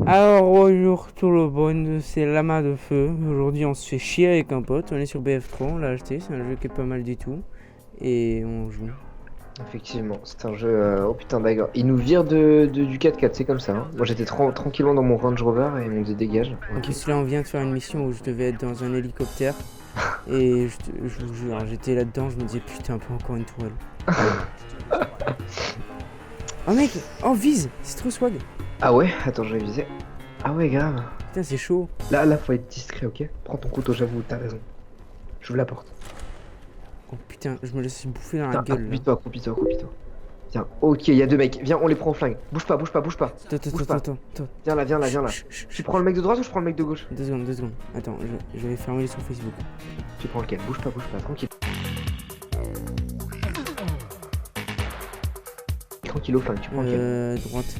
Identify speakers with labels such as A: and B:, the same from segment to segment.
A: Alors bonjour tout le monde, c'est Lama de Feu. Aujourd'hui on se fait chier avec un pote, on est sur BF3, on l'a acheté, c'est un jeu qui est pas mal du tout. Et on joue.
B: Effectivement, c'est un jeu. Oh putain, d'accord. Il nous vire du 4x4, c'est comme ça. Hein. Moi j'étais tranquillement dans mon Range Rover et on dit dégage.
A: En
B: Ok.
A: plus là on vient de faire une mission où je devais être dans un hélicoptère. Et je vous jure, j'étais là-dedans, je me disais putain, pas encore une tourelle. Oh mec, oh vise, c'est trop swag.
B: Ah ouais, attends, je vais viser. Ah ouais, grave.
A: Putain c'est chaud.
B: Là, faut être discret, ok? Prends ton couteau, j'avoue, t'as raison. J'ouvre la porte.
A: Oh putain, je me laisse bouffer dans la
B: Putain,
A: gueule là.
B: accroupis-toi. Tiens, ok, il y a deux mecs. Viens, on les prend en flingue. Bouge pas.
A: Attends.
B: Viens là. Tu prends le mec de droite ou je prends le mec de gauche?
A: 2 secondes. Attends, je vais fermer son Facebook.
B: Tu prends lequel? Bouge pas, tranquille. Tranquille au flingue, tu prends lequel?
A: Droite.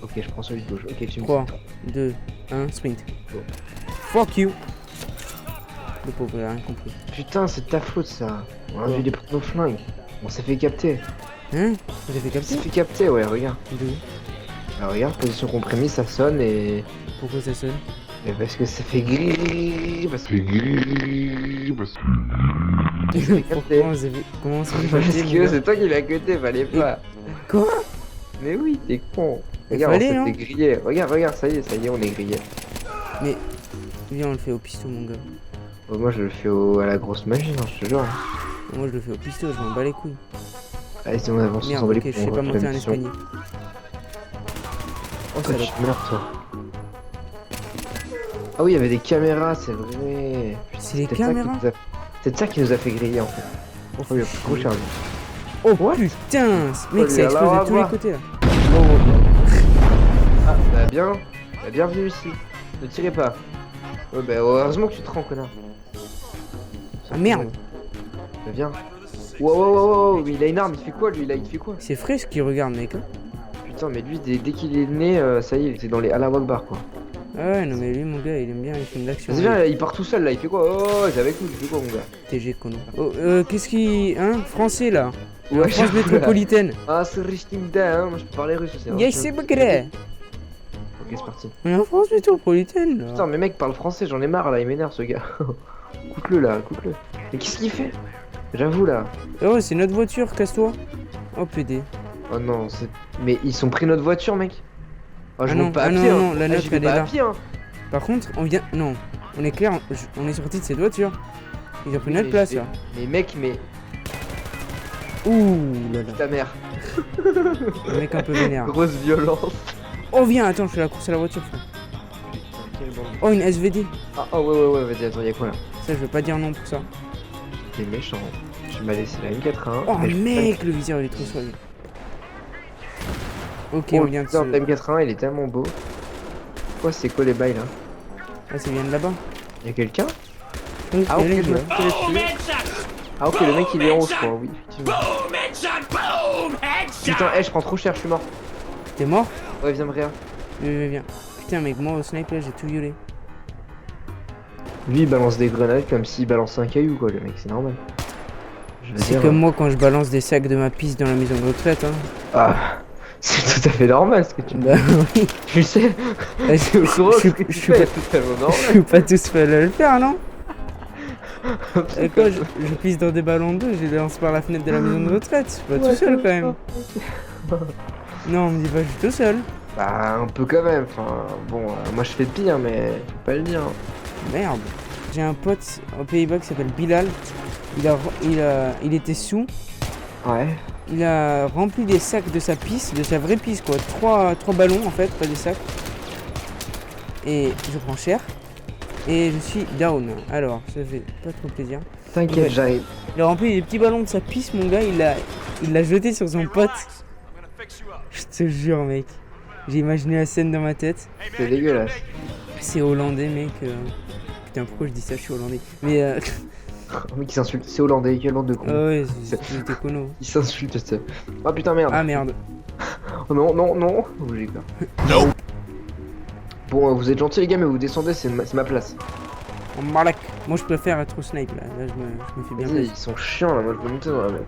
B: Ok, je prends celui de gauche. Ok, tu me
A: 3,
B: dis.
A: 2, 1, sprint.
B: Go.
A: Fuck you. Le pauvre, il a rien compris.
B: Putain, c'est de ta faute ça. On a
A: Quoi
B: dû les prendre nos flingues. On s'est fait capter.
A: Hein? Vous avez
B: On
A: capté?
B: s'est fait capter, ouais, regarde.
A: D'où?
B: Alors, regarde, position comprimée, ça sonne et.
A: Pourquoi ça sonne?
B: Et parce que ça fait gris. Parce que.
A: Pourquoi on s'est fait... Comment on s'est fait
B: Parce
A: capter, mon
B: que
A: gars?
B: c'est toi qui l'as coté, fallait pas.
A: Quoi?
B: Mais oui, t'es con.
A: Il
B: Regarde,
A: fallait,
B: on
A: hein.
B: s'est fait griller. Regarde, ça y est, on est grillé.
A: Mais... Viens, on le fait au pisto, mon gars.
B: Bon, moi, je le fais à la grosse magie, non, je te jure.
A: Moi, je le fais au pisto, je m'en bats les couilles.
B: Allez, si on avance, on
A: Merde,
B: s'en va les
A: ok, je
B: couilles,
A: sais
B: on
A: pas
B: va
A: monter
B: faire
A: un
B: la mission.
A: escalier.
B: Oh, ça tu meurs, toi. Ah oui, il y avait des caméras, c'est vrai.
A: C'est les
B: peut-être ça qui
A: caméras?
B: nous a- C'est ça qui nous a fait griller en fait. Oh, il a trop cher lui.
A: Oh
B: What?
A: putain! Mec,
B: Oh,
A: ça
B: là,
A: explose
B: là,
A: de tous les
B: là.
A: côtés, là.
B: Ah, bah bien. Bah, bienvenue ici. Ne tirez pas. Ouais, bah heureusement que tu te rends, connard.
A: Ah merde!
B: Bah viens. Wow, mais il a une arme, il fait quoi lui? Il fait quoi?
A: C'est frais ce qu'il regarde, mec. Hein.
B: Putain, mais lui, dès qu'il est né, ça y est, c'est dans les Allah Akbar quoi.
A: Ah ouais, non mais lui, mon gars, il aime bien les films d'action.
B: Vas-y, viens, il part tout seul là, il fait quoi? Oh, c'est avec nous, tu fais quoi, mon gars?
A: TG, con. Oh, qu'est-ce qui... Hein? Français, là?
B: Ouais,
A: France métropolitaine.
B: Ah, c'est Richtinda, hein, moi je peux parler russe aussi. Hein.
A: Yes, c'est vrai.
B: Ok, c'est parti.
A: On est en France métropolitaine, là.
B: Putain, mais mec parle français, j'en ai marre là, il m'énerve ce gars. Coute-le là, coute-le. Mais qu'est-ce qu'il fait? J'avoue là.
A: Oh, c'est notre voiture, casse-toi. Oh, PD.
B: Oh non, c'est. Mais ils sont pris notre voiture, mec. Oh, je
A: Ah non,
B: monte pas à
A: ah non,
B: pied, hein.
A: non, la nôtre,
B: j'y vais
A: elle est
B: pas
A: là.
B: à pied, hein.
A: Par contre, on vient... Non, on est clair, on est sorti de cette voiture. Ils ont pris notre
B: Mais
A: place,
B: je vais-
A: là.
B: Mais mec, mais.
A: Ouh là là.
B: Ta mère.
A: Le mec un peu vénère.
B: Grosse violence.
A: Oh, viens, attends, je fais la course à la voiture, frère.
B: Quel bandit.
A: Oh, une SVD.
B: Ah, oh, ouais, vas-y, attends, y'a quoi là?
A: Ça, je veux pas dire non pour ça.
B: T'es méchant. Tu m'as laissé la M81.
A: Oh,
B: mais je-
A: mec, le viseur, il est trop soigné. Ok,
B: Oh,
A: on vient de se...
B: putain, le M81, il est tellement beau. Quoi, c'est quoi les bails là?
A: Ah, ça vient de là-bas.
B: Y'a quelqu'un?
A: Oui,
B: Ah,
A: il y a
B: ok,
A: les
B: je me
A: gars.
B: suis tiré dessus. Ah, ok, le mec il est en haut, je crois, oui, effectivement. Putain, je prends trop cher, je suis mort.
A: T'es mort?
B: Ouais, viens me réa.
A: Viens. Putain, mec, moi au sniper, j'ai tout violé.
B: Lui il balance des grenades comme s'il balançait un caillou, quoi, le mec, c'est normal. Je veux
A: C'est
B: dire,
A: comme moi quand je balance des sacs de ma piste dans la maison de retraite, hein.
B: Ah, c'est tout à fait normal ce que tu me dis.
A: Bah oui.
B: Tu sais,
A: Je
B: c'est au courant ce que
A: je
B: tu
A: suis
B: fais,
A: pas-
B: totalement normal.
A: je suis pas tout seul à le faire, non? Et quand je pisse dans des ballons d'eau, je les lance par la fenêtre de la maison de retraite. Je suis pas tout seul quand même. Non, on me dit pas que je suis tout seul.
B: Bah, un peu quand même, enfin, bon, moi je fais pire, mais faut pas le dire.
A: Merde. J'ai un pote aux Pays-Bas qui s'appelle Bilal. Il était sous.
B: Ouais.
A: Il a rempli des sacs de sa piste, de sa vraie piste quoi. Trois ballons en fait, pas des sacs. Et je prends cher. Et je suis down. Alors, ça fait pas trop plaisir.
B: T'inquiète,
A: Ouais.
B: j'arrive.
A: Il a rempli des petits ballons de sa piste, mon gars. Il l'a jeté sur son pote. Je te jure, mec. J'ai imaginé la scène dans ma tête.
B: C'est dégueulasse.
A: C'est hollandais, mec. Putain, pourquoi je dis ça? Je suis hollandais. Mais
B: Oh, mec, il s'insulte, c'est hollandais, quelle bande de con.
A: ah ouais, j'étais cono.
B: Il s'insulte, c'est. Oh putain, merde.
A: Ah merde.
B: Oh, non. Oh, j'ai peur. Bon, vous êtes gentils les gars, mais vous descendez, c'est ma place.
A: En malac. Moi je préfère être au snipe là. Là je me fais bien
B: Vas-y,
A: plaisir.
B: ils sont chiants là, moi je veux monter dans la map.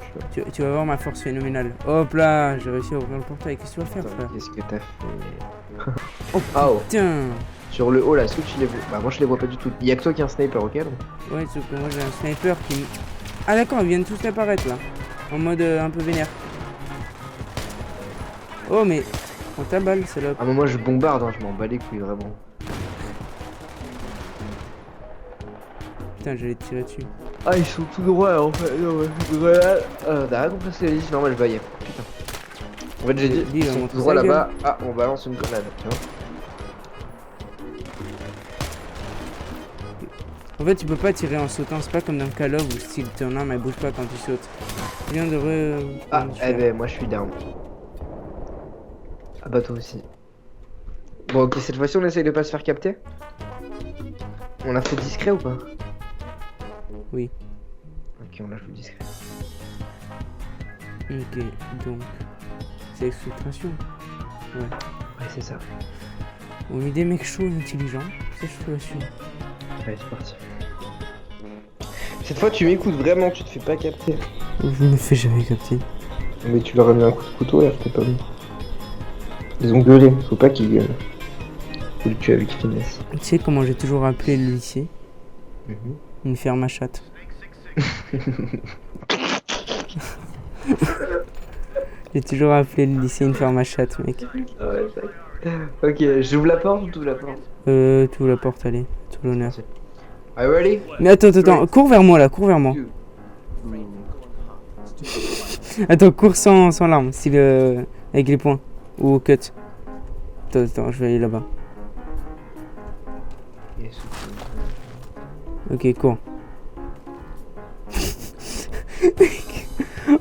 A: Tu vas voir ma force phénoménale. Hop là, j'ai réussi à ouvrir le portail. Qu'est-ce que tu vas faire,
B: Attends,
A: frère?
B: qu'est-ce que t'as fait?
A: Oh
B: Ah oh.
A: putain.
B: Sur le haut là, est-ce que tu les vois? Bah moi je les vois pas du tout. Il y a que toi qui a un sniper, ok donc.
A: Ouais, sauf que moi j'ai un sniper qui. Ah d'accord, ils viennent tous apparaître là. En mode un peu vénère. Oh mais. Prends ta balle, c'est là.
B: Ah moi je bombarde, hein, je m'en bats les couilles vraiment.
A: Putain, j'allais te tirer dessus.
B: Ah ils sont tout droits en fait. Non, ouais. Voilà. T'as rien compris ce que j'ai dit, non moi je voyais. Putain. En fait j'ai dit,
A: Lui, il
B: ils
A: va
B: sont
A: montrer
B: tout droits
A: sa
B: là-bas. Ah on balance une grenade, tu vois.
A: En fait, tu peux pas tirer en sautant, c'est pas comme dans Call of où style ton arme elle bouge pas quand tu sautes. Tu viens de
B: Ah eh ben moi je suis down. Ah bah toi aussi. Bon ok, cette fois-ci on essaye de pas se faire capter. On l'a fait discret ou pas?
A: Oui.
B: Ok, on l'a fait discret.
A: Ok, donc. C'est exfiltration. Ouais.
B: Ouais c'est ça.
A: On met des mecs chauds et intelligents, ça je te l'assure.
B: Allez c'est parti. Cette fois tu m'écoutes vraiment, tu te fais pas capter.
A: Je me fais jamais capter.
B: Mais tu leur as mis un coup de couteau là, t'es pas vu. Ils ont gueulé, faut pas qu'ils gueulent. Faut le tuer avec finesse.
A: Tu sais comment j'ai toujours appelé le lycée? Une ferme à chatte. J'ai toujours appelé le lycée une ferme à chatte, mec.
B: Ok, j'ouvre la porte ou t'ouvres la porte?
A: Tu ouvres la porte, allez, tout l'honneur.
B: Are you ready?
A: Mais attends, cours vers moi là, cours vers moi. Attends, cours sans l'arme, avec les poings. Ou au cut. Attends, je vais aller là-bas. Ok, cours.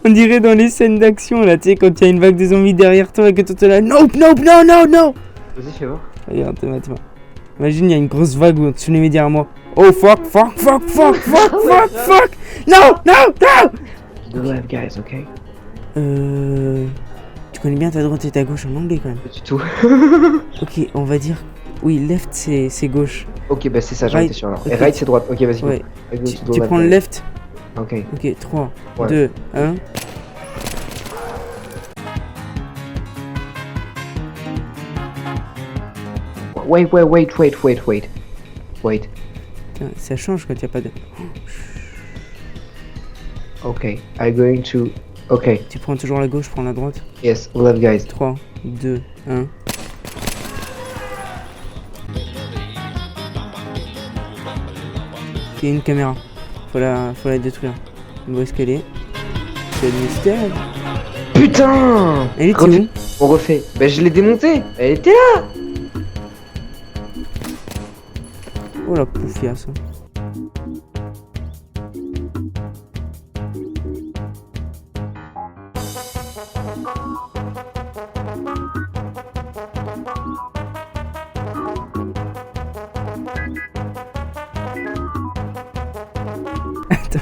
A: On dirait dans les scènes d'action là, tu sais, quand il y a une vague de zombies derrière toi et que toi t'es là. Nope, nope, no, no, no!
B: Vas-y, fais voir.
A: Regarde, toi. Imagine, il y a une grosse vague où Tsunami derrière moi. Oh fuck, fuck, fuck, fuck, fuck, fuck, fuck! No, no, no!
B: The left, guys, ok?
A: Tu connais bien ta droite et ta gauche en anglais quand même.
B: Pas du tout.
A: Ok, on va dire. Oui, left c'est gauche.
B: Ok, bah c'est ça, j'en
A: Right,
B: étais sûr alors.
A: ok.
B: Et right c'est droite, ok, vas-y.
A: Ouais.
B: Go.
A: Tu prends le left.
B: Ok.
A: Ok, 3,
B: Ouais.
A: 2, 1.
B: Wait.
A: Putain, ça change quand il n'y a pas de.
B: Ok, I'm going to... Ok,
A: Tu prends toujours la gauche, je prends la droite.
B: yes, left guys.
A: 3, 2, 1. Il y a une caméra. Faut la détruire. Où est-ce qu'elle est? C'est le mystère.
B: Putain!
A: Elle était où?
B: On refait. Bah je l'ai démontée. Elle était là.
A: Oh la poufiasse. Attends.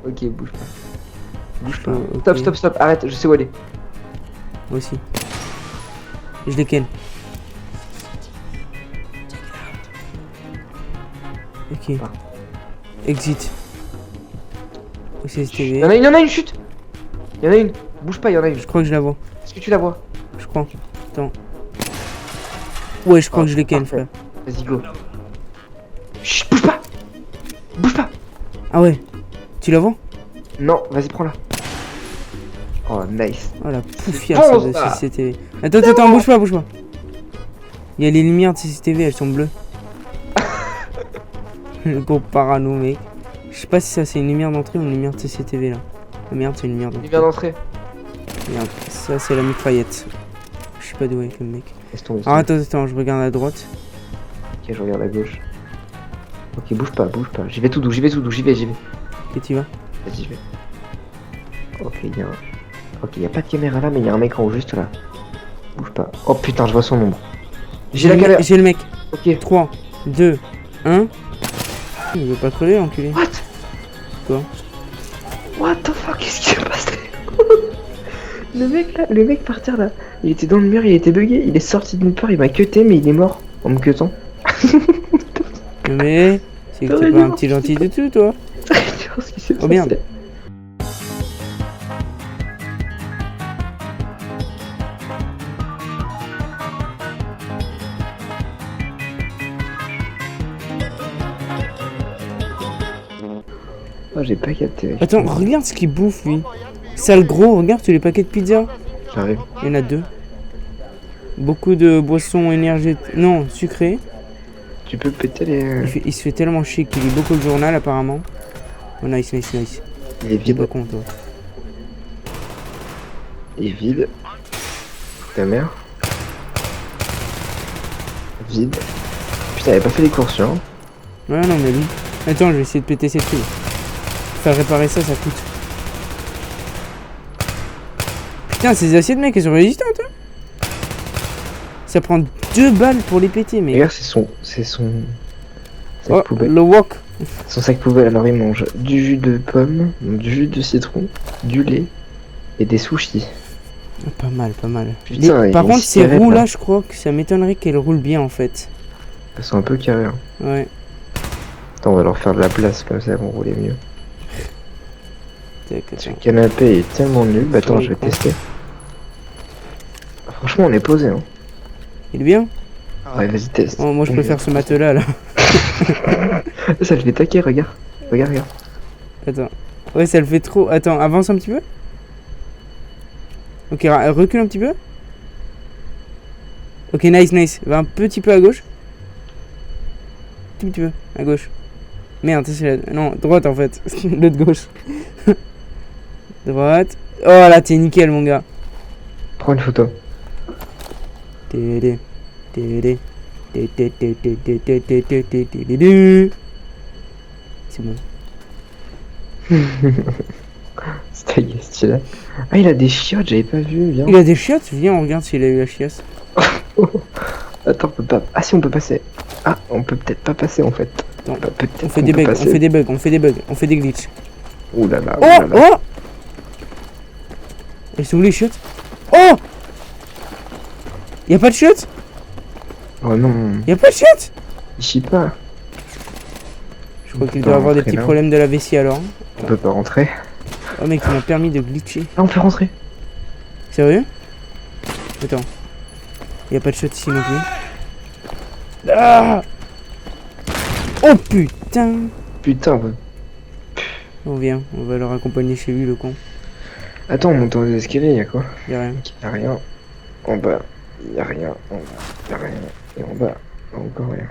B: Ok, bouge pas. Bouge pas.
A: Ok.
B: Stop, arrête, je sais où elle est.
A: Moi aussi. Je les ken. Ok.
B: Ah.
A: Exit. OCSTV.
B: Il y en a une chute. Il y en a une. Bouge pas, il y en a une.
A: Je crois que je la vois.
B: Est-ce que tu la vois?
A: Je crois. Attends. Ouais, je crois que je les ken,
B: parfait.
A: frère.
B: Vas-y, go. Chut, bouge pas. Bouge pas.
A: Ah ouais. Tu la vois?
B: Non, vas-y, prends-la. Oh, nice.
A: Oh la poufiasse
B: bon,
A: de
B: ça.
A: CCTV. Attends, bouge pas. Il y a les lumières de CCTV, elles sont bleues. Le gros parano, mec. Je sais pas si ça c'est une lumière d'entrée ou une lumière de CCTV là. Oh merde, c'est une lumière
B: Il
A: d'entrée.
B: vient d'entrer.
A: Merde, ça c'est la mitraillette. Je suis pas doué avec le mec.
B: Laisse tomber.
A: Ah, attends, je regarde à droite.
B: Ok, je regarde à gauche. Ok, bouge pas. J'y vais tout doux, j'y vais.
A: Et tu vas?
B: Vas-y, je vais. Ok, y a pas de caméra là, mais il y a un mec en haut juste là. Bouge pas. Oh putain, je vois son ombre. J'ai la caméra.
A: J'ai le mec.
B: Ok.
A: 3, 2, 1. Il veut pas crever, enculé.
B: What?
A: Quoi?
B: What the fuck, qu'est-ce qui s'est passé? le mec par terre là, il était dans le mur, il était bugué, il est sorti de nulle part, il m'a cuté, mais il est mort en me cutant.
A: Mais C'est que t'es pas un petit gentil du tout, toi.
B: Ce qui s'est
A: Oh merde.
B: passé. Oh, j'ai pas capté.
A: Attends, regarde ce qu'il bouffe, lui. Sale gros, regarde tous les paquets de pizza.
B: J'arrive.
A: Il y en a 2. Beaucoup de boissons énergétiques. Non, sucrées.
B: Tu peux péter les.
A: Il se fait tellement chier qu'il lit beaucoup le journal, apparemment. Oh, nice, nice, nice.
B: Il est
A: T'es
B: vide.
A: pas con, toi.
B: Il est vide. Ta mère. Vide. Putain, il avait pas fait les courses, hein.
A: Ouais, non, mais lui. Attends, je vais essayer de péter cette fille. Faire réparer ça, ça coûte. Putain, ces assiettes, mec, elles sont résistantes, hein. Ça prend 2 balles pour les péter, mais.
B: Regarde, c'est son sac
A: Oh,
B: poubelle.
A: le wok.
B: Son sac poubelle, alors il mange du jus de pomme, du jus de citron, du lait et des sushis.
A: Ah, pas mal, pas mal.
B: Putain,
A: Par
B: il y a
A: contre,
B: une
A: ces
B: cigarette,
A: roues
B: là.
A: là, je crois que ça m'étonnerait qu'elles roulent bien en fait.
B: Elles sont un peu carrées. Hein.
A: Ouais.
B: Attends, on va leur faire de la place, comme ça elles vont rouler mieux.
A: Tac,
B: Ce
A: attends.
B: canapé est tellement nul. Bah attends,
A: Oui,
B: je vais
A: quoi.
B: tester. Franchement, on est posé. Hein.
A: Il est bien.
B: Ouais, vas-y, teste.
A: Oh, moi, je préfère ce matelas là.
B: Ça le fait taquer, regarde. Regarde, regarde.
A: Attends. Ouais, ça le fait trop. Attends, avance un petit peu. Ok, recule un petit peu. Ok, nice, nice. Va un petit peu à gauche. Tout petit peu à gauche. Merde, c'est la... Non, droite en fait. L'autre gauche. Droite. Oh là, t'es nickel, mon gars.
B: Prends une photo.
A: Tédé, tédé, tédé, tédé, tédé, tédé, tédé, tédé. C'est bon.
B: C'est stylé. Ah, il a des chiottes, j'avais pas vu. Viens.
A: Il a des chiottes. Viens, on regarde s'il a eu la chiasse.
B: Attends, on peut pas. Ah, si, on peut passer. Ah, on peut peut-être pas passer en fait.
A: Attends,
B: Bah, peut-être
A: On fait
B: qu'on
A: des
B: peut
A: bugs, on
B: passer.
A: fait des bugs, on fait des bugs, on fait des glitches.
B: Ouh là là, ouh
A: Oh,
B: là là.
A: oh. Elles sont où les chiottes? Oh. Y'a pas de chiottes?
B: Oh non,
A: Y'a pas de chiottes?
B: il chie pas.
A: Je crois
B: On
A: qu'il
B: peut
A: doit
B: pas
A: avoir des
B: rentrer
A: petits
B: là.
A: problèmes de la vessie alors.
B: On peut pas rentrer.
A: Oh mec, il m'a permis de glitcher.
B: Ah, on peut rentrer.
A: Sérieux? Attends. Y'a pas de chiottes ici non plus. Ah. Oh putain.
B: Putain, ouais.
A: On vient, on va le raccompagner chez lui le con.
B: Attends, on monte dans les escaliers, y'a quoi?
A: Y'a rien.
B: Y'a rien. En bas, y'a rien. En bas, y'a rien. Et en bas, encore rien.